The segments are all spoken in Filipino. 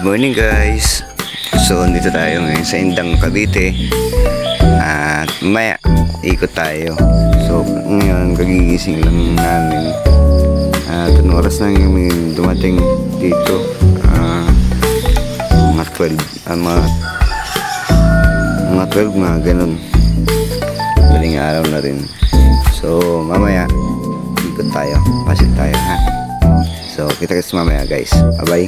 Good morning guys. So dito tayo ngayon sa Indang, Cavite. At maya ikot tayo. So ngayon kagigising lang namin. At anong oras lang yung dumating dito? Mga 12. Mga 12 mga ganun. Daling araw na rin. So mamaya ikot tayo. Pasit tayo ha. So kita-kits mamaya guys. Bye bye.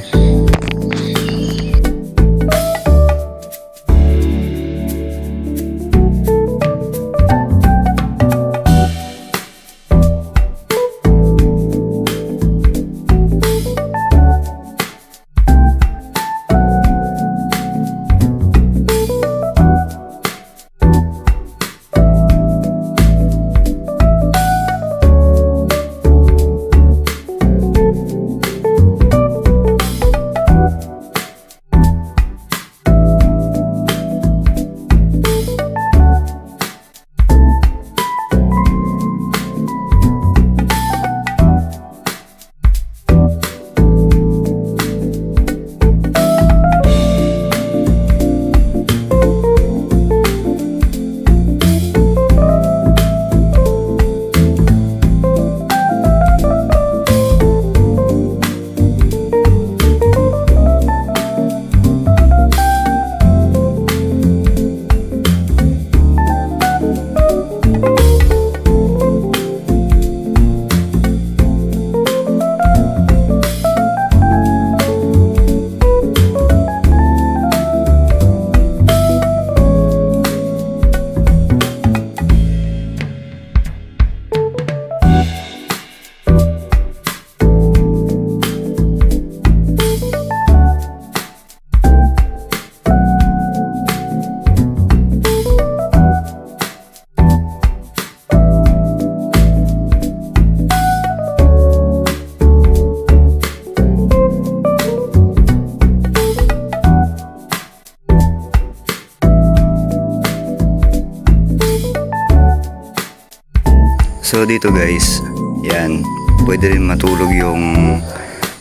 So dito guys, yan, pwede rin matulog yung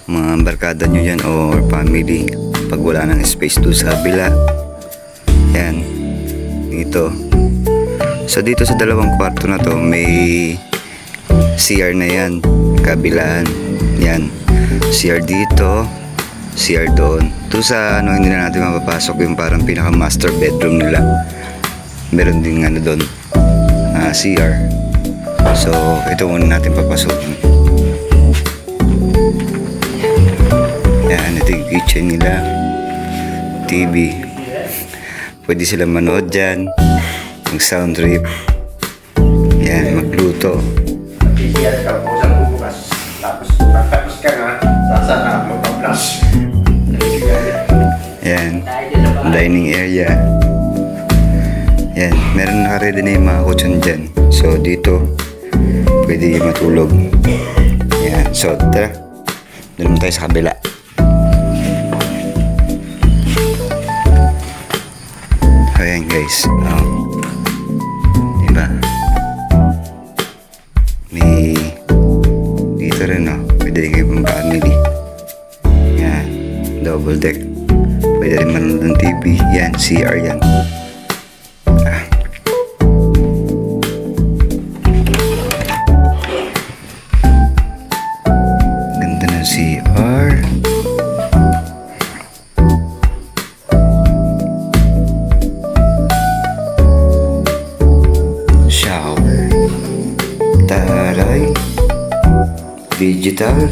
mga barkada nyo yan or family pag wala ng space doon sa kabila. Yan, dito. So dito sa dalawang kwarto na to may CR na yan, kabilaan. Yan, CR dito, CR doon. Ito sa ano, hindi na natin mapapasok yung parang pinaka master bedroom nila. Meron din ano doon, CR. So, ito muna natin papasukin. Yan, ito yung kitchen nila. TV. Pwede sila manood dyan. Mag sound trip. Yan, magluto. Yan, dining area. Yan, meron naka-ready na yung mga kutsyon dyan. So, dito pwede matulog. Yan. So, tara. Doon tayo sa kabila. Ayan guys. Diba? May dito rin pwede rin kayo pang family. Yan. Double deck. Pwede rin manood ng TV. Yan. CR yan. CR. Shower. Taray. Digital.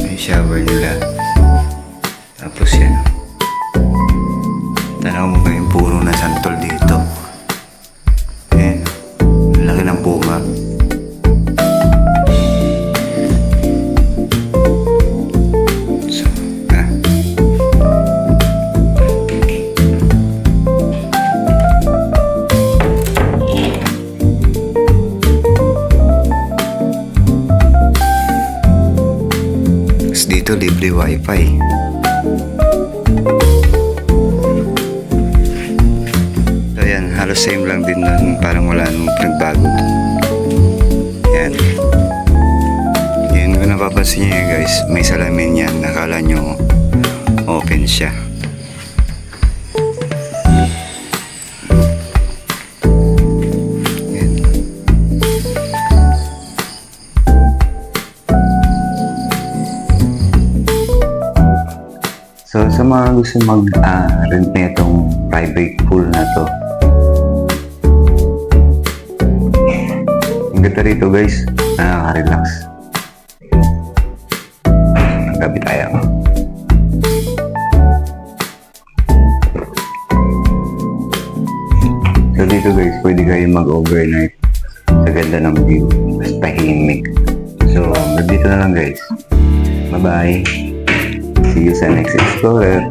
May shower nila. Tapos yan. Tanaw mo ba yung puno na santol dito? Ayan. Laki ng bunga. Dito libre wifi. So yan, halos same lang din nun, parang wala nung nagbago. Yan. Yan kung napapansin nyo guys. guys, may salamin yan. Nakala nyo open siya. Yan. So sa mga gusto mag-rent na itong private pool na to, ang ganda rito guys, nakaka-relax. Gabi tayo. So dito guys, pwede kayo mag-overnight sa ganda ng view. Mas tahimik. So, dito na lang guys. Bye-bye. See you sa next Explorer.